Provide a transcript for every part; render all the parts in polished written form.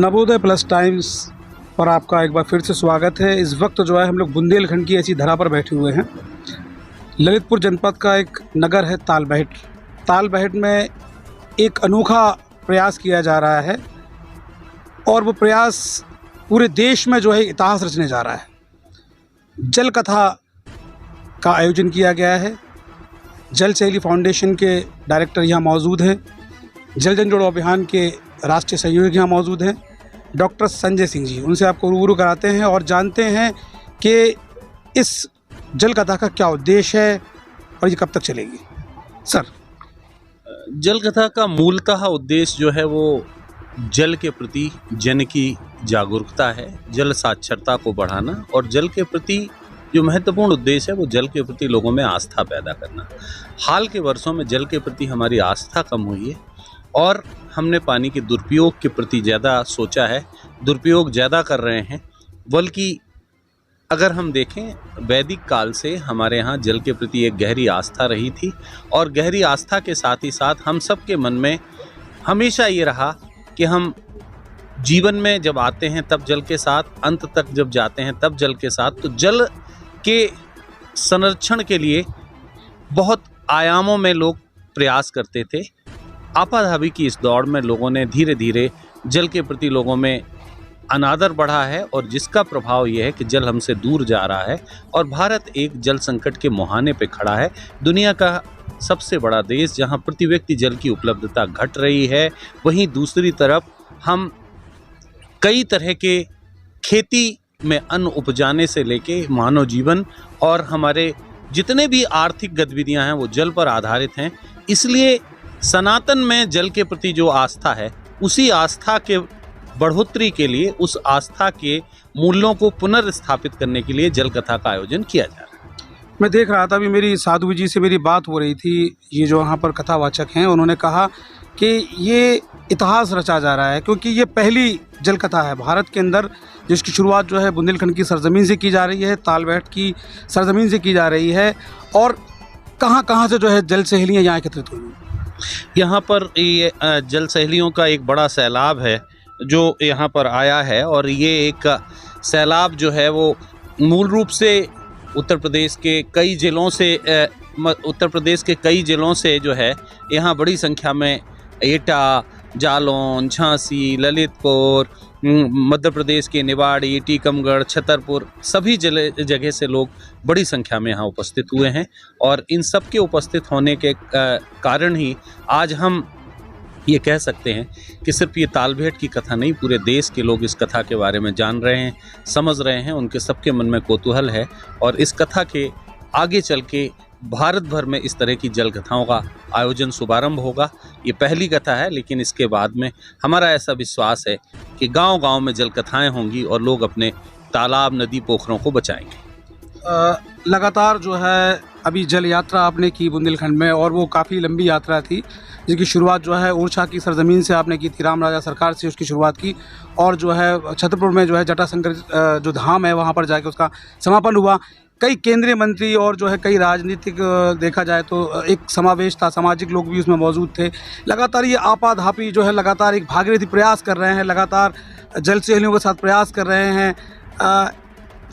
Navodaya plus times पर आपका एक बार फिर से स्वागत है। इस वक्त जो है हम लोग बुंदेलखंड की ऐसी धरा पर बैठे हुए हैं। ललितपुर जनपद का एक नगर है तालबेहट। तालबेहट में एक अनोखा प्रयास किया जा रहा है और वो प्रयास पूरे देश में जो है इतिहास रचने जा रहा है। जल कथा का आयोजन किया गया है। जल सहेली फाउंडेशन के डायरेक्टर यहाँ मौजूद हैं। जल जन जोड़ो अभियान के राष्ट्रीय सहयोगी यहाँ मौजूद हैं, डॉक्टर संजय सिंह जी। उनसे आपको रूबरू कराते हैं और जानते हैं कि इस जल कथा का क्या उद्देश्य है और ये कब तक चलेगी। सर, जल कथा का मूलतः उद्देश्य जो है वो जल के प्रति जन की जागरूकता है, जल साक्षरता को बढ़ाना और जल के प्रति जो महत्वपूर्ण उद्देश्य है वो जल के प्रति लोगों में आस्था पैदा करना। हाल के वर्षों में जल के प्रति हमारी आस्था कम हुई है और हमने पानी के दुरुपयोग के प्रति ज़्यादा सोचा है, दुरुपयोग ज़्यादा कर रहे हैं। बल्कि अगर हम देखें, वैदिक काल से हमारे यहाँ जल के प्रति एक गहरी आस्था रही थी और गहरी आस्था के साथ ही साथ हम सब के मन में हमेशा ये रहा कि हम जीवन में जब आते हैं तब जल के साथ, अंत तक जब जाते हैं तब जल के साथ। तो जल के संरक्षण के लिए बहुत आयामों में लोग प्रयास करते थे। आपाधापी की इस दौड़ में लोगों ने धीरे धीरे जल के प्रति लोगों में अनादर बढ़ा है और जिसका प्रभाव यह है कि जल हमसे दूर जा रहा है और भारत एक जल संकट के मुहाने पे खड़ा है। दुनिया का सबसे बड़ा देश जहां प्रति व्यक्ति जल की उपलब्धता घट रही है, वहीं दूसरी तरफ हम कई तरह के खेती में अन्न उपजाने से लेके मानव जीवन और हमारे जितने भी आर्थिक गतिविधियां हैं वो जल पर आधारित हैं। इसलिए सनातन में जल के प्रति जो आस्था है, उसी आस्था के बढ़ोतरी के लिए, उस आस्था के मूल्यों को पुनर्स्थापित करने के लिए जल कथा का आयोजन किया जा रहा है। मैं देख रहा था, अभी मेरी साधु जी से मेरी बात हो रही थी, ये जो यहाँ पर कथावाचक हैं, उन्होंने कहा कि ये इतिहास रचा जा रहा है क्योंकि ये पहली जल कथा है भारत के अंदर जिसकी शुरुआत जो है बुंदेलखंड की सरजमीन से की जा रही है, तालबेहट की सरजमीन से की जा रही है। और कहाँ कहाँ से जो है जल सहेलियाँ यहाँ एकत्रित हुई। यहाँ पर ये जल सहेलियों का एक बड़ा सैलाब है जो यहाँ पर आया है और ये एक सैलाब जो है वो मूल रूप से उत्तर प्रदेश के कई ज़िलों से जो है यहाँ बड़ी संख्या में एटा, जालौन, झांसी, ललितपुर, मध्य प्रदेश के निवाड़ी, टीकमगढ़, छतरपुर सभी जगह से लोग बड़ी संख्या में यहाँ उपस्थित हुए हैं और इन सब के उपस्थित होने के कारण ही आज हम ये कह सकते हैं कि सिर्फ ये तालबेहट की कथा नहीं, पूरे देश के लोग इस कथा के बारे में जान रहे हैं, समझ रहे हैं, उनके सबके मन में कौतूहल है और इस कथा के आगे चल के भारत भर में इस तरह की जल कथाओं का आयोजन शुभारंभ होगा। ये पहली कथा है, लेकिन इसके बाद में हमारा ऐसा विश्वास है कि गांव-गांव में जल कथाएं होंगी और लोग अपने तालाब, नदी, पोखरों को बचाएंगे। लगातार जो है अभी जल यात्रा आपने की बुंदेलखंड में और वो काफ़ी लंबी यात्रा थी जिसकी शुरुआत जो है ओरछा की सरजमीन से आपने की थी, राम राजा सरकार से उसकी शुरुआत की और जो है छतरपुर में जो है जटाशंकर जो धाम है वहाँ पर जाके उसका समापन हुआ। कई केंद्रीय मंत्री और जो है कई राजनीतिक देखा जाए तो एक समावेश था, सामाजिक लोग भी उसमें मौजूद थे। लगातार ये आपाधापी जो है लगातार एक भागीरथी प्रयास कर रहे हैं, लगातार जल सहेलियों के साथ प्रयास कर रहे हैं।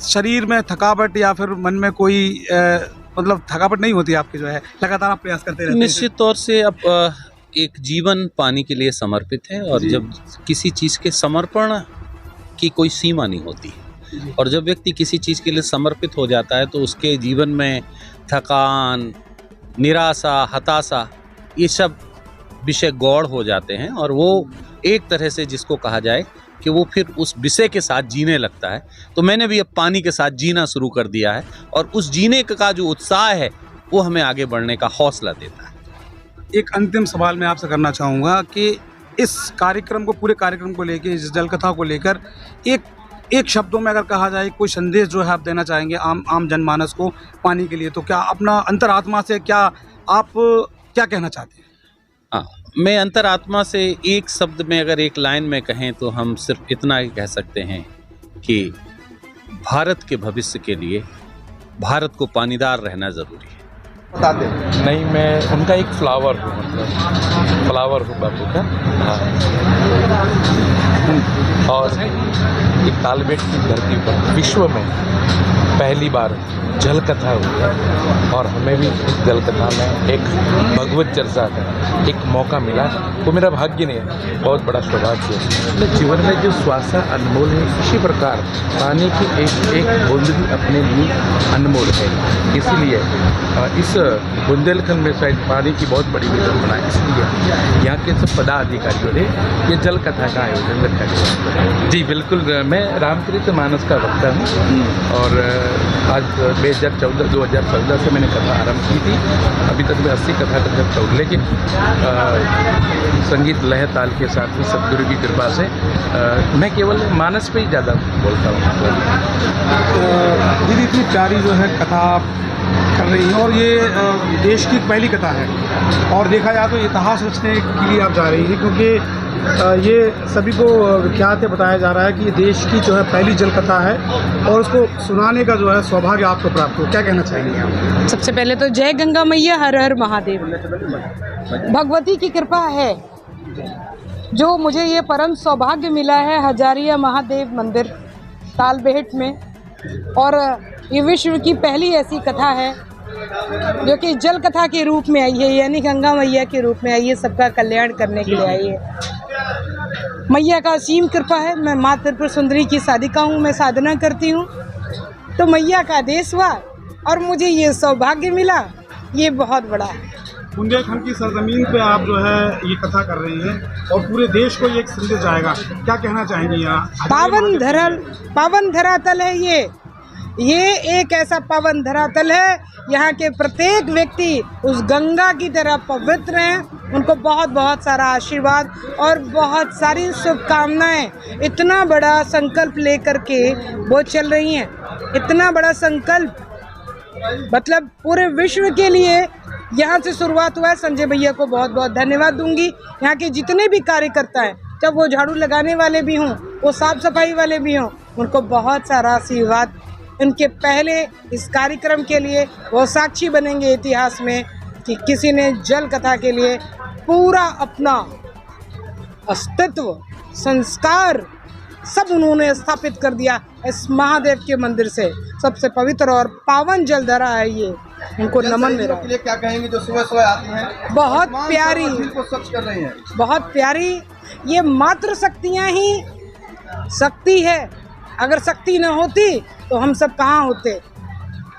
शरीर में थकावट या फिर मन में कोई मतलब थकावट नहीं होती आपकी, जो है लगातार आप प्रयास करते रहते हैं। निश्चित तौर से अब एक जीवन पानी के लिए समर्पित है और जब किसी चीज़ के समर्पण की कोई सीमा नहीं होती और जब व्यक्ति किसी चीज़ के लिए समर्पित हो जाता है तो उसके जीवन में थकान, निराशा, हताशा ये सब विषय गौड़ हो जाते हैं और वो एक तरह से जिसको कहा जाए कि वो फिर उस विषय के साथ जीने लगता है। तो मैंने भी अब पानी के साथ जीना शुरू कर दिया है और उस जीने का जो उत्साह है वो हमें आगे बढ़ने का हौसला देता है। एक अंतिम सवाल मैं आपसे करना चाहूँगा कि इस कार्यक्रम को, पूरे कार्यक्रम को लेकर, इस जल कथा को लेकर एक शब्दों में अगर कहा जाए कोई संदेश जो है आप देना चाहेंगे आम जनमानस को पानी के लिए, तो क्या अपना अंतरात्मा से क्या आप क्या कहना चाहते हैं? हाँ, मैं अंतरात्मा से एक शब्द में, अगर एक लाइन में कहें तो हम सिर्फ इतना ही कह सकते हैं कि भारत के भविष्य के लिए भारत को पानीदार रहना ज़रूरी है। बता दें। नहीं, मैं उनका एक फ्लावर हूँ, मतलब फ्लावर हूँ बापू का। हाँ, और एक तालबेट की धरती पर विश्व में पहली बार जल कथा हुई है और हमें भी इस जल कथा में एक भगवत चर्चा का एक मौका मिला। वो मेरा भाग्य नहीं है, बहुत बड़ा सौभाग्य है। अपने जीवन में जो श्वासा अनमोल है, इसी प्रकार पानी की एक एक बूंद भी अपने लिए अनमोल है। इसीलिए इस बुंदेलखंड में शायद पानी की बहुत बड़ी विडंबना है, इसलिए यहाँ के सब पदाधिकारियों ने ये जल कथा का आयोजन रखा गया। जी बिल्कुल, मैं रामचरितमानस का वक्ता हूँ और आज 2014 से मैंने कथा आरंभ की थी। अभी तक मैं 80 कथा कर चुका हूँ, लेकिन संगीत लय ताल के साथ ही सदगुरु की कृपा से मैं केवल मानस पे ही ज़्यादा बोलता हूँ। दीदी इतनी प्यारी जो है कथा आप कर रही हैं और ये देश की पहली कथा है और देखा जाए तो इतिहास रचने के लिए आप जा रही हैं, क्योंकि ये सभी को विख्यात है, बताया जा रहा है कि ये देश की जो है पहली जल कथा है और उसको सुनाने का जो है सौभाग्य आपको प्राप्त हो। क्या कहना चाहेंगे आप? सबसे पहले तो जय गंगा मैया, हर हर महादेव। भगवती की कृपा है जो मुझे ये परम सौभाग्य मिला है हजारिया महादेव मंदिर तालबेट में, और ये विश्व की पहली ऐसी कथा है जो कि जल कथा के रूप में आई है, यानी गंगा मैया के रूप में आई है, सबका कल्याण करने के लिए आई है। मैया का असीम कृपा है। मैं माँ त्रिपुर सुंदरी की साधिका हूँ, मैं साधना करती हूँ, तो मैया का आदेश हुआ और मुझे ये सौभाग्य मिला, ये बहुत बड़ा है। बुंदेलखंड की सरजमीन पे आप जो है ये कथा कर रही हैं और पूरे देश को ये एक संदेश जाएगा, क्या कहना चाहेंगी? यहाँ पावन धरातल है ये एक ऐसा पावन धरातल है, यहाँ के प्रत्येक व्यक्ति उस गंगा की तरह पवित्र हैं। उनको बहुत बहुत सारा आशीर्वाद और बहुत सारी शुभकामनाएं। इतना बड़ा संकल्प लेकर के वो चल रही हैं, इतना बड़ा संकल्प, मतलब पूरे विश्व के लिए यहाँ से शुरुआत हुआ है। संजय भैया को बहुत बहुत धन्यवाद दूंगी। यहाँ के जितने भी कार्यकर्ता हैं, चाहे वो झाड़ू लगाने वाले भी हों, वो साफ सफाई वाले भी हों, उनको बहुत सारा आशीर्वाद। उनके पहले इस कार्यक्रम के लिए वो साक्षी बनेंगे इतिहास में कि किसी ने जल कथा के लिए पूरा अपना अस्तित्व, संस्कार सब उन्होंने स्थापित कर दिया। इस महादेव के मंदिर से सबसे पवित्र और पावन जलधारा है ये, उनको नमन मेरा। के लिए क्या कहेंगे जो सुबह सुबह आती हैं? बहुत प्यारी, को स्वच्छ कर रही हैं, बहुत प्यारी। ये मात्र शक्तियाँ ही शक्ति है। अगर शक्ति न होती तो हम सब कहाँ होते,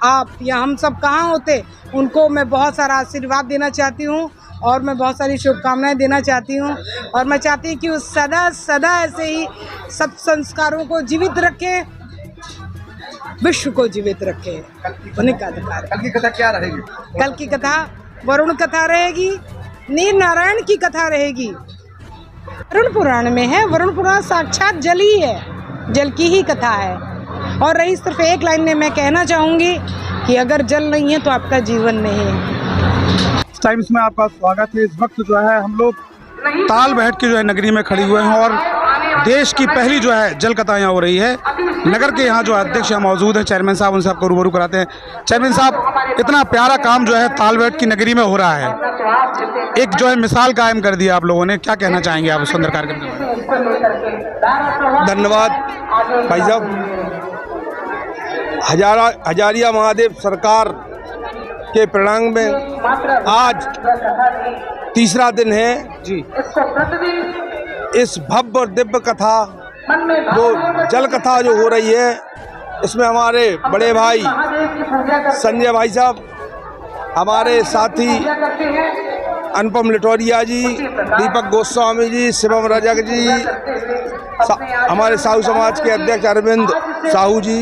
आप या हम सब कहाँ होते। उनको मैं बहुत सारा आशीर्वाद देना चाहती हूँ और मैं बहुत सारी शुभकामनाएं देना चाहती हूँ, और मैं चाहती हूँ कि वो सदा सदा ऐसे ही सब संस्कारों को जीवित रखें, विश्व को जीवित रखें। उन्हीं का अधिकार है। कल की कथा क्या रहेगी? कल की कथा वरुण कथा रहेगी, नीर नारायण की कथा रहेगी। वरुण पुराण में है, वरुण पुराण साक्षात जल ही है, जल की ही कथा है। और रही सिर्फ एक लाइन में मैं कहना चाहूँगी कि अगर जल नहीं है तो आपका जीवन नहीं है। टाइम्स में आपका स्वागत है। इस वक्त जो है हम लोग तालबेट की जो है नगरी में खड़ी हुए हैं और देश की पहली जो है जल कथा यहाँ हो रही है। नगर के यहाँ जो अध्यक्ष यहाँ मौजूद हैं, चेयरमैन साहब, उनसे आपको रूबरू कराते हैं। चेयरमैन साहब, इतना प्यारा काम जो है तालबेट की नगरी में हो रहा है, एक जो है मिसाल कायम कर दिया आप लोगों ने, क्या कहना चाहेंगे आप उस सुंदर कार्यक्रम के बारे में? धन्यवाद भाई साहब। हजारिया महादेव सरकार के प्रणांग में आज तीसरा दिन है जी। इस भव्य और दिव्य कथा जो जल कथा जो हो रही है, इसमें हमारे बड़े भाई संजय भाई साहब, हमारे साथी अनुपम लिटोरिया जी, दीपक गोस्वामी जी, शिवम रजक जी, हमारे साहू समाज के अध्यक्ष अरविंद साहू जी,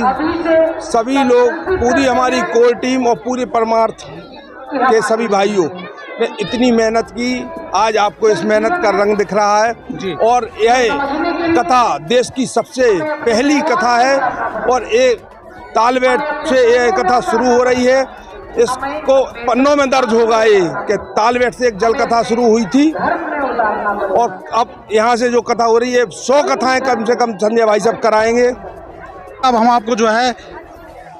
सभी लोग, पूरी हमारी कोर टीम और पूरे परमार्थ के सभी भाइयों ने इतनी मेहनत की। आज आपको इस मेहनत का रंग दिख रहा है जी। और यह कथा देश की सबसे पहली कथा है और एक तालबेट से यह कथा शुरू हो रही है। इसको पन्नों में दर्ज होगा ये कि तालबेट से एक जल कथा शुरू हुई थी और अब यहाँ से जो कथा हो रही है 100 कथाएं कम से कम संजय भाई साहब कराएंगे। अब हम आपको जो है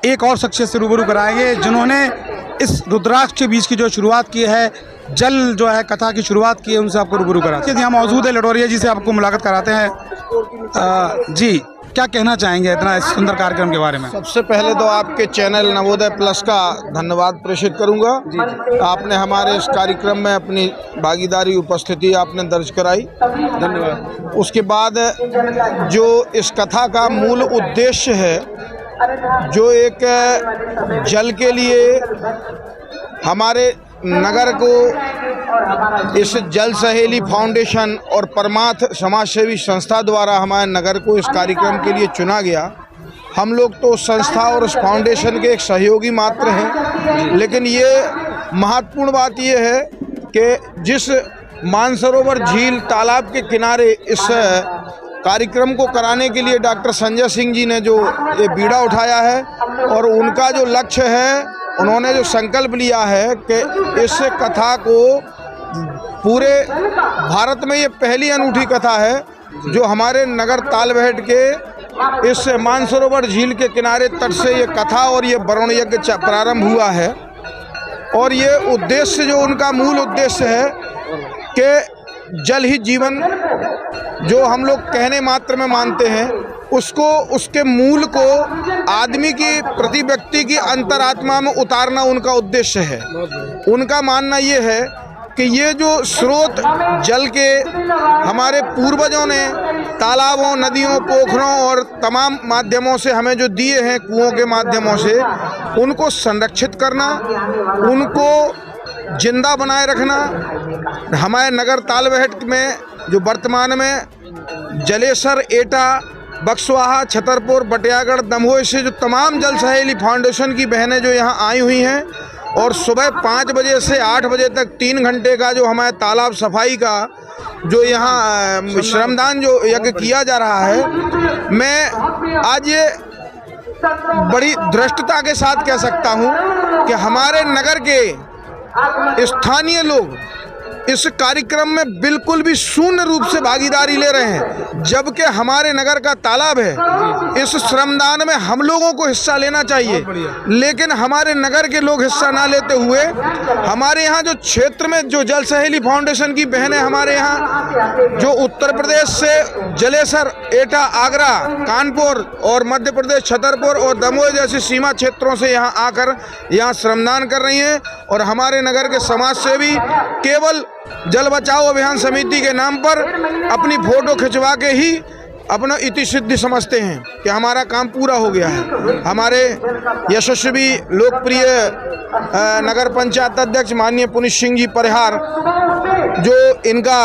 एक और शख्सियत से रूबरू कराएंगे जिन्होंने इस रुद्राक्ष के बीज की जो शुरुआत की है, जल जो है कथा की शुरुआत की है, उनसे आपको रूबरू कराते हैं। यहाँ मौजूद है लडोरिया जी से आपको मुलाकात कराते हैं। जी, क्या कहना चाहेंगे इतना इस सुंदर कार्यक्रम के बारे में? सबसे पहले तो आपके चैनल नवोदय प्लस का धन्यवाद प्रेषित करूंगा। आपने हमारे इस कार्यक्रम में अपनी भागीदारी उपस्थिति आपने दर्ज कराई, धन्यवाद। उसके बाद जो इस कथा का मूल उद्देश्य है, जो एक जल के लिए हमारे नगर को इस जल सहेली फाउंडेशन और परमार्थ समाज सेवी संस्था द्वारा हमारे नगर को इस कार्यक्रम के लिए चुना गया। हम लोग तो उस संस्था और उस फाउंडेशन के एक सहयोगी मात्र हैं, लेकिन ये महत्वपूर्ण बात ये है कि जिस मानसरोवर झील तालाब के किनारे इस कार्यक्रम को कराने के लिए डॉक्टर संजय सिंह जी ने जो ये बीड़ा उठाया है, और उनका जो लक्ष्य है, उन्होंने जो संकल्प लिया है कि इस कथा को पूरे भारत में ये पहली अनूठी कथा है जो हमारे नगर तालबेहट के इस मानसरोवर झील के किनारे तट से ये कथा और ये वरुण यज्ञ प्रारंभ हुआ है। और ये उद्देश्य, जो उनका मूल उद्देश्य है कि जल ही जीवन, जो हम लोग कहने मात्र में मानते हैं, उसको, उसके मूल को आदमी की, प्रति व्यक्ति की अंतरात्मा में उतारना उनका उद्देश्य है। उनका मानना ये है कि ये जो स्रोत जल के हमारे पूर्वजों ने तालाबों, नदियों, पोखरों और तमाम माध्यमों से हमें जो दिए हैं, कुओं के माध्यमों से, उनको संरक्षित करना, उनको जिंदा बनाए रखना। हमारे नगर तालबेहट में जो वर्तमान में जलेसर, एटा, बक्सवाहा, छतरपुर, बटियागढ़, दमोह से जो तमाम जल सहेली फाउंडेशन की बहनें जो यहाँ आई हुई हैं, और सुबह 5 बजे से 8 बजे तक 3 घंटे का जो हमारे तालाब सफाई का जो यहाँ श्रमदान जो यज्ञ किया जा रहा है, मैं आज ये बड़ी दृष्टता के साथ कह सकता हूँ कि हमारे नगर के स्थानीय लोग इस कार्यक्रम में बिल्कुल भी शून्य रूप से भागीदारी ले रहे हैं, जबकि हमारे नगर का तालाब है। इस श्रमदान में हम लोगों को हिस्सा लेना चाहिए, लेकिन हमारे नगर के लोग हिस्सा ना लेते हुए हमारे यहाँ जो क्षेत्र में जो जल सहेली फाउंडेशन की बहनें हमारे यहाँ जो उत्तर प्रदेश से जलेसर, एटा, आगरा, कानपुर और मध्य प्रदेश छतरपुर और दमोह जैसे सीमा क्षेत्रों से यहाँ आकर यहाँ श्रमदान कर रही हैं, और हमारे नगर के समाज सेवी केवल जल बचाओ अभियान समिति के नाम पर अपनी फोटो खिंचवा के ही अपना इति सिद्धि समझते हैं कि हमारा काम पूरा हो गया है। हमारे यशस्वी लोकप्रिय नगर पंचायत अध्यक्ष माननीय पुनित सिंह जी परिहार, जो इनका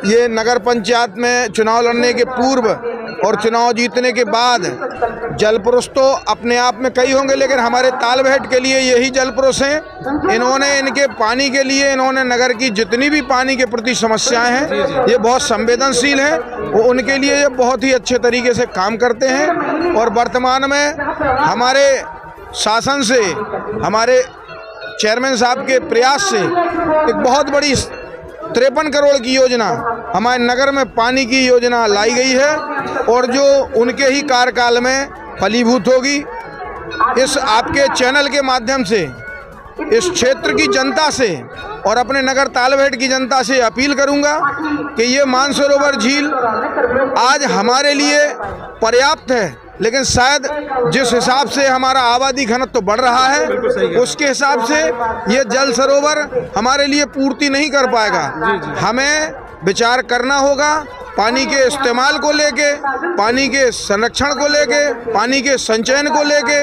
ये नगर पंचायत में चुनाव लड़ने के पूर्व और चुनाव जीतने के बाद जल पुरुष तो अपने आप में कई होंगे, लेकिन हमारे तालबेहट के लिए यही जल पुरुष हैं। इन्होंने इनके पानी के लिए, इन्होंने नगर की जितनी भी पानी के प्रति समस्याएं हैं, ये बहुत संवेदनशील हैं, वो उनके लिए ये बहुत ही अच्छे तरीके से काम करते हैं। और वर्तमान में हमारे शासन से, हमारे चेयरमैन साहब के प्रयास से एक बहुत बड़ी 53 करोड़ की योजना हमारे नगर में पानी की योजना लाई गई है, और जो उनके ही कार्यकाल में फलीभूत होगी। इस आपके चैनल के माध्यम से इस क्षेत्र की जनता से और अपने नगर तालबेहट की जनता से अपील करूंगा कि ये मानसरोवर झील आज हमारे लिए पर्याप्त है, लेकिन शायद जिस हिसाब से हमारा आबादी घनत्व बढ़ रहा है, उसके हिसाब से ये जल सरोवर हमारे लिए पूर्ति नहीं कर पाएगा। हमें विचार करना होगा पानी के इस्तेमाल को लेके, पानी के संरक्षण को लेके, पानी के संचयन को लेके।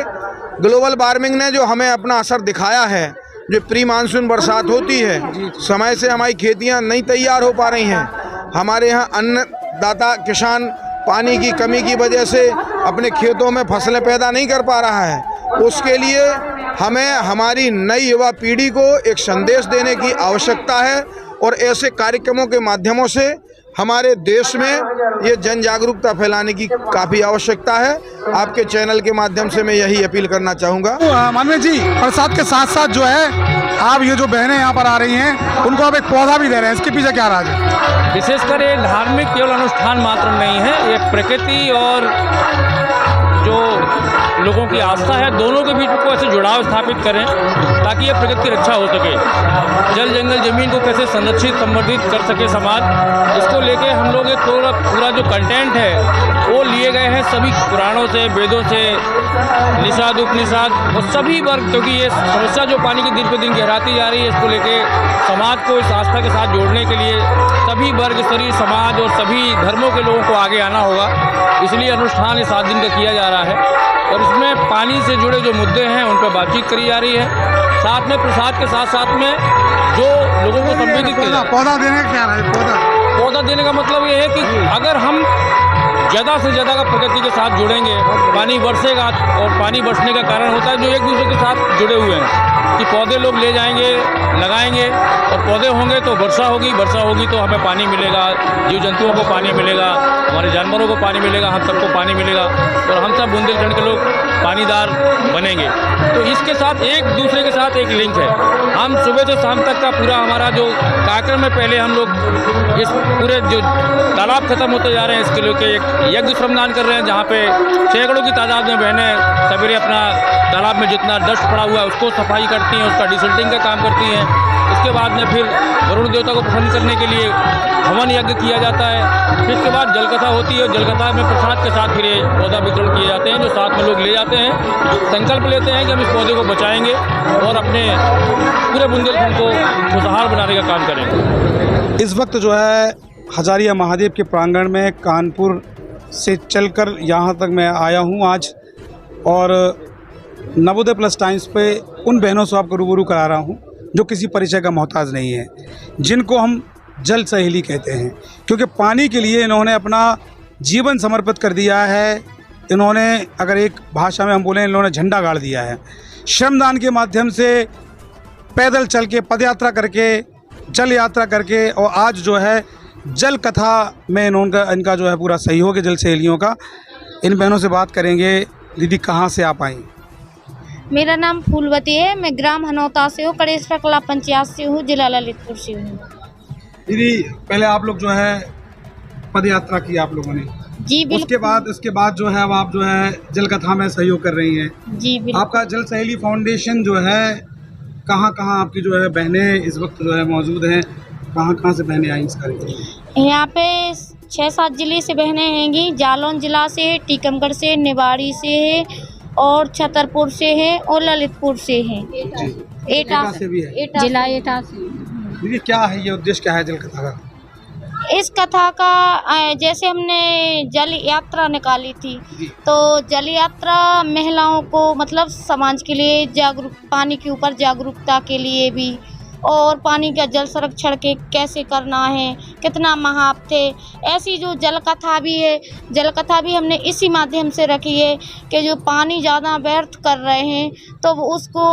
ग्लोबल वार्मिंग ने जो हमें अपना असर दिखाया है, जो प्री मानसून बरसात होती है, समय से हमारी खेतियां नहीं तैयार हो पा रही हैं, हमारे यहाँ अन्नदाता किसान पानी की कमी की वजह से अपने खेतों में फसलें पैदा नहीं कर पा रहा है। उसके लिए हमें हमारी नई युवा पीढ़ी को एक संदेश देने की आवश्यकता है, और ऐसे कार्यक्रमों के माध्यमों से हमारे देश में ये जन जागरूकता फैलाने की काफ़ी आवश्यकता है। आपके चैनल के माध्यम से मैं यही अपील करना चाहूँगा। माननीय जी, प्रसाद के साथ साथ जो है आप ये जो बहनें यहाँ पर आ रही हैं, उनको आप एक पौधा भी दे रहे हैं, इसके पीछे क्या राज है? विशेषकर ये धार्मिक केवल अनुष्ठान मात्र नहीं है, ये प्रकृति और जो लोगों की आस्था है, दोनों के बीच को ऐसे जुड़ाव स्थापित करें ताकि ये प्रकृति की रक्षा हो सके। जल जंगल ज़मीन को कैसे संरक्षित संवर्धित कर सके समाज, इसको लेके हम लोग एक पूरा जो कंटेंट है वो लिए गए हैं सभी पुराणों से, वेदों से, निषाद उपनिषद और सभी वर्ग, क्योंकि ये समस्या जो पानी की दिन पे दिन गहराती जा रही है, इसको लेके समाज को इस आस्था के साथ जोड़ने के लिए सभी वर्ग स्तरीय समाज और सभी धर्मों के लोगों को आगे आना होगा। इसलिए अनुष्ठान इस 7 दिन का किया जा रहा है और इसमें पानी से जुड़े जो मुद्दे हैं उन पर बातचीत करी जा रही है। साथ में प्रसाद के साथ साथ में जो लोगों को संवेदित किया, पौधा देने का क्या है? पौधा देने का मतलब ये है कि अगर हम ज़्यादा से ज़्यादा का प्रकृति के साथ जुड़ेंगे, पानी बरसेगा और पानी बरसने का कारण होता है जो एक दूसरे के साथ जुड़े हुए हैं कि पौधे लोग ले जाएंगे, लगाएंगे और पौधे होंगे तो वर्षा होगी तो हमें पानी मिलेगा, जीव जंतुओं को पानी मिलेगा, हमारे जानवरों को पानी मिलेगा, हम सबको पानी मिलेगा और हम सब बुंदेलखंड के लोग पानीदार बनेंगे। तो इसके साथ एक दूसरे के साथ एक लिंक है। हम सुबह से शाम तक का पूरा हमारा जो कार्यक्रम है, पहले हम लोग इस पूरे जो तालाब खत्म होते जा रहे हैं इसके लिए एक यज्ञ श्रमदान कर रहे हैं, जहाँ पे सैकड़ों की तादाद में बहनें सवेरे अपना तालाब में जितना डस्ट पड़ा हुआ है उसको सफाई करती हैं, उसका डिसल्टिंग का काम करती हैं। इसके बाद में फिर वरुण देवता को प्रसन्न करने के लिए हवन यज्ञ किया जाता है। फिर इसके बाद जलकथा होती है, जलकथा में प्रसाद के साथ फिर ये पौधा वितरण किए जाते हैं, जो साथ में लोग ले जाते हैं, संकल्प लेते हैं कि हम इस पौधे को बचाएंगे और अपने पूरे बुंदेलखंड को खुशहाल बनाने का काम करेंगे। इस वक्त जो है हजारिया महादेव के प्रांगण में कानपुर से चलकर यहाँ तक मैं आया हूँ आज, और नवोदय प्लस टाइम्स पे उन बहनों से आपको रूबरू करा रहा हूँ जो किसी परिचय का मोहताज नहीं है, जिनको हम जल सहेली कहते हैं, क्योंकि पानी के लिए इन्होंने अपना जीवन समर्पित कर दिया है। इन्होंने, अगर एक भाषा में हम बोलें, इन्होंने झंडा गाड़ दिया है। श्रमदान के माध्यम से, पैदल चल के, पदयात्रा करके, जल यात्रा करके, और आज जो है जल कथा में इनका जो है पूरा सहयोग है जल सहेलियों का। इन बहनों से बात करेंगे। दीदी, कहाँ से आप आई? मेरा नाम फूलवती है, मैं ग्राम हनौता से हूँ, कड़ेसरा कला पंचायत से हूँ, जिला ललितपुर से हूँ। दीदी, पहले आप लोग जो है पद यात्रा की आप लोगों ने, जी बिल्कुल। उसके बाद जो है अब आप जो है जल कथा में सहयोग कर रही हैं। जी बिल्कुल। आपका जल सहेली फाउंडेशन जो है, कहाँ कहाँ आपकी जो है बहनें इस वक्त जो है मौजूद हैं, कहाँ कहाँ से बहनें आई इस कार्यक्रम? यहाँ पे 6-7 जिले से बहनें हैंगी। जालौन जिला से, टीकमगढ़ से, निवाड़ी से है और छतरपुर से है और ललितपुर से है, एटा से भी है, जिला एटा से। दीदी, क्या है ये उद्देश्य, क्या है जल कथा का? इस कथा का जैसे हमने जल यात्रा निकाली थी, तो जल यात्रा महिलाओं को मतलब समाज के लिए जागरूक, पानी के ऊपर जागरूकता के लिए भी, और पानी का जल संरक्षण के कैसे करना है, कितना महत्व है, ऐसी जो जल कथा भी है, जल कथा भी हमने इसी माध्यम से रखी है कि जो पानी ज़्यादा व्यर्थ कर रहे हैं तो उसको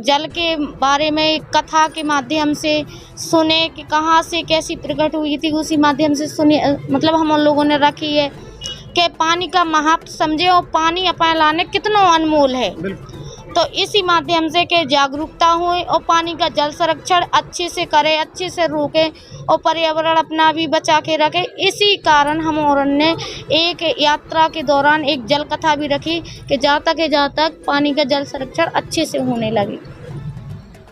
जल के बारे में कथा के माध्यम से सुने कि कहाँ से कैसी प्रकट हुई थी, उसी माध्यम से सुने, मतलब हम लोगों ने रखी है कि पानी का महत्व समझे और पानी अपने लाने कितना अनमोल है। तो इसी माध्यम से कि जागरूकता हो और पानी का जल संरक्षण अच्छे से करें, अच्छे से रोकें और पर्यावरण अपना भी बचा के रखें। इसी कारण हम और ने एक यात्रा के दौरान एक जल कथा भी रखी कि जहाँ तक पानी का जल संरक्षण अच्छे से होने लगे।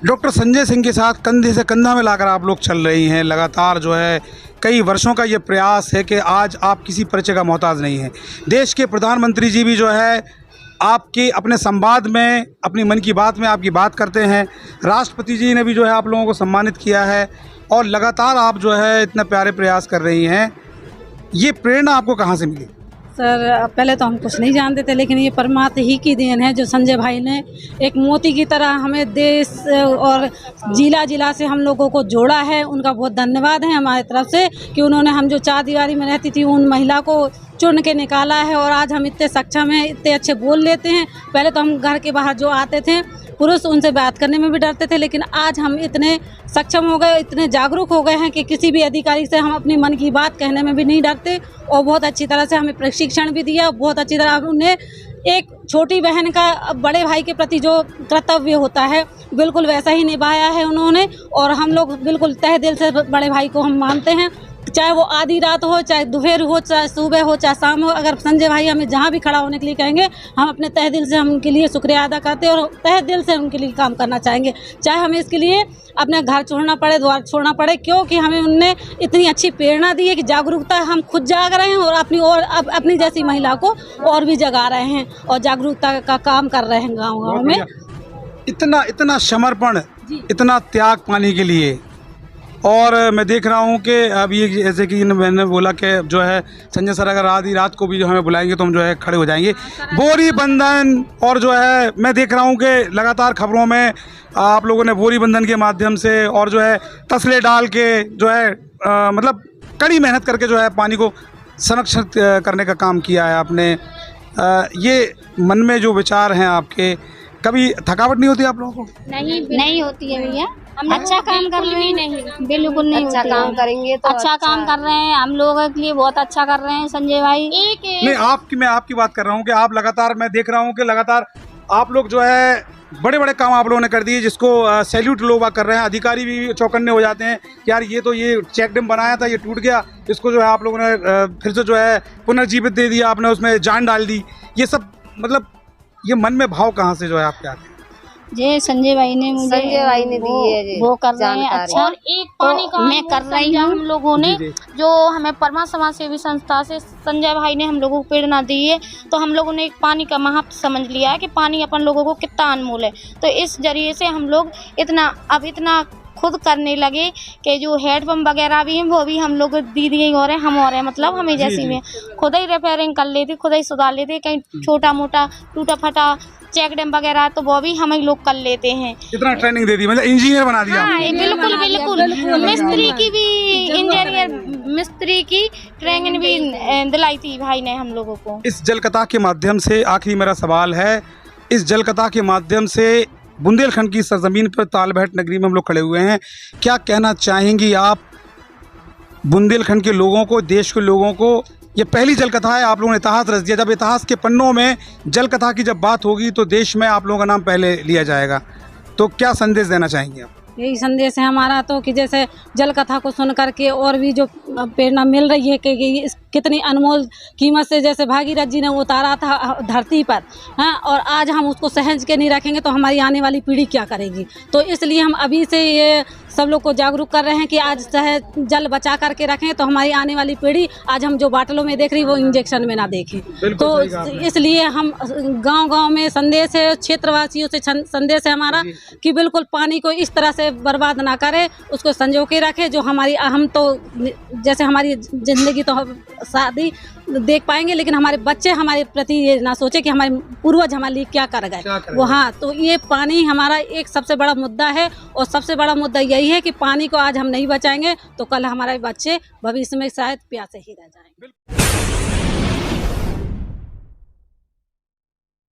डॉक्टर संजय सिंह के साथ कंधे से कंधा मिलाकर आप लोग चल रही हैं। लगातार जो है कई वर्षों का ये प्रयास है कि आज आप किसी परिचय का मोहताज नहीं हैं। देश के प्रधानमंत्री जी भी जो है आपके अपने संवाद में, अपनी मन की बात में आपकी बात करते हैं। राष्ट्रपति जी ने भी जो है आप लोगों को सम्मानित किया है और लगातार आप जो है इतने प्यारे प्रयास कर रही हैं। ये प्रेरणा आपको कहाँ से मिली? सर, पहले तो हम कुछ नहीं जानते थे, लेकिन ये परमात्मा ही की देन है जो संजय भाई ने एक मोती की तरह हमें देश और जिला जिला से हम लोगों को जोड़ा है। उनका बहुत धन्यवाद है हमारी तरफ से कि उन्होंने हम जो चार दीवारी में रहती थी उन महिला को चुन के निकाला है और आज हम इतने सक्षम हैं, इतने अच्छे बोल लेते हैं। पहले तो हम घर के बाहर जो आते थे पुरुष, उनसे बात करने में भी डरते थे, लेकिन आज हम इतने सक्षम हो गए, इतने जागरूक हो गए हैं कि किसी भी अधिकारी से हम अपनी मन की बात कहने में भी नहीं डरते। और बहुत अच्छी तरह से हमें प्रशिक्षण भी दिया, बहुत अच्छी तरह उन्हें एक छोटी बहन का बड़े भाई के प्रति जो कर्तव्य होता है बिल्कुल वैसा ही निभाया है उन्होंने। और हम लोग बिल्कुल तहे दिल से बड़े भाई को हम मानते हैं। चाहे वो आधी रात हो, चाहे दोपहर हो, चाहे सुबह हो, चाहे शाम हो, अगर संजय भाई हमें जहाँ भी खड़ा होने के लिए कहेंगे, हम अपने तहे दिल से हम उनके लिए शुक्रिया अदा करते हैं और तहे दिल से उनके लिए काम करना चाहेंगे। चाहे हमें इसके लिए अपने घर छोड़ना पड़े, द्वार छोड़ना पड़े, क्योंकि हमें उनने इतनी अच्छी प्रेरणा दी है कि जागरूकता हम खुद जाग रहे हैं और अपनी जैसी महिला को और भी जगा रहे हैं और जागरूकता का काम कर रहे हैं गाँव में। इतना समर्पण, इतना त्याग पानी के लिए। और मैं देख रहा हूँ कि अब ये जैसे कि मैंने बोला कि जो है संजय सर अगर आधी रात को भी जो हमें बुलाएंगे तो हम जो है खड़े हो जाएंगे। बोरी बंधन, और जो है मैं देख रहा हूँ कि लगातार खबरों में आप लोगों ने बोरी बंधन के माध्यम से और जो है तसले डाल के जो है मतलब कड़ी मेहनत करके जो है पानी को संरक्षित करने का काम किया है आपने। ये मन में जो विचार हैं आपके, कभी थकावट नहीं होती आप लोगों को? नहीं होती है भैया, हम अच्छा काम कर रहे हैं। नहीं, बिल्कुल नहीं, अच्छा काम करेंगे तो अच्छा काम कर रहे हैं, हम लोगों के लिए बहुत अच्छा कर रहे हैं संजय भाई। नहीं, मैं आपकी बात कर रहा हूँ कि आप लगातार, मैं देख रहा हूँ कि लगातार आप लोग जो है बड़े बड़े काम आप लोगों ने कर दिए, जिसको सैल्यूट लोग कर रहे हैं। अधिकारी भी चौकन्ने हो जाते हैं कि यार ये चेक डैम बनाया था, ये टूट गया, इसको जो है आप लोगों ने फिर से जो है पुनर्जीवित दे दिया, आपने उसमें जान डाल दी। ये सब मतलब ये मन में भाव कहाँ से जो है आपके आते हैं? जे संजय भाई ने दी है, वो कर रहे हैं अच्छा। और एक पानी का मैं कर रही हूँ, हम लोगों ने जो हमें परमा समाज सेवी संस्था से संजय भाई ने हम लोगों को प्रेरणा दी है, तो हम लोगों ने एक पानी का महत्व समझ लिया है कि पानी अपन लोगों को कितना अनमोल है। तो इस जरिए से हम लोग इतना खुद करने लगे कि जो हेडपम्प वगैरह भी हैं वो भी हम लोग दीदी और हैं, हम और हैं, मतलब हमें जैसी में खुद ही रिपेयरिंग कर लेते, खुद ही सुधार लेते। कहीं छोटा मोटा टूटा फटा चेक डैम वगैरह तो वो भी हम ही लोग कर लेते हैं। इतना ट्रेनिंग दे दी, मतलब इंजीनियर बना दिया। हाँ, बिल्कुल मिस्त्री की ट्रेनिंग भी दिलाई थी भाई ने हम लोगों को। इस जलकथा के माध्यम से आखिरी मेरा सवाल है, इस जलकथा के माध्यम से बुंदेलखंड की सरजमीन पर तालबेहट नगरी में हम लोग खड़े हुए हैं, क्या कहना चाहेंगी आप बुंदेलखंड के लोगों को, देश के लोगों को? ये पहली जलकथा है, आप लोगों ने इतिहास रच दिया। जब इतिहास के पन्नों में जलकथा की जब बात होगी तो देश में आप लोगों का नाम पहले लिया जाएगा, तो क्या संदेश देना चाहेंगे आप? यही संदेश है हमारा तो कि जैसे जल कथा को सुन करके और भी जो प्रेरणा मिल रही है कि इस कितनी अनमोल कीमत से जैसे भागीरथ जी ने उतारा था धरती पर, हाँ, और आज हम उसको सहज के नहीं रखेंगे तो हमारी आने वाली पीढ़ी क्या करेगी। तो इसलिए हम अभी से ये सब लोग को जागरूक कर रहे हैं कि आज चाहे जल बचा करके रखें तो हमारी आने वाली पीढ़ी आज हम जो बाटलों में देख रही वो इंजेक्शन में ना देखें। तो इसलिए हम गांव-गांव में संदेश है, क्षेत्रवासियों से संदेश है हमारा कि बिल्कुल पानी को इस तरह से बर्बाद ना करें, उसको संजो के रखें। जो हमारी हम तो जैसे हमारी ज़िंदगी तो शादी देख पाएंगे, लेकिन हमारे बच्चे हमारे प्रति ये ना सोचे कि हमारे पूर्वज हमारे लिए क्या कर गए वो। हाँ, तो ये पानी हमारा एक सबसे बड़ा मुद्दा है और सबसे बड़ा मुद्दा यही है कि पानी को आज हम नहीं बचाएंगे तो कल हमारे बच्चे भविष्य में शायद प्यासे ही रह जाएंगे।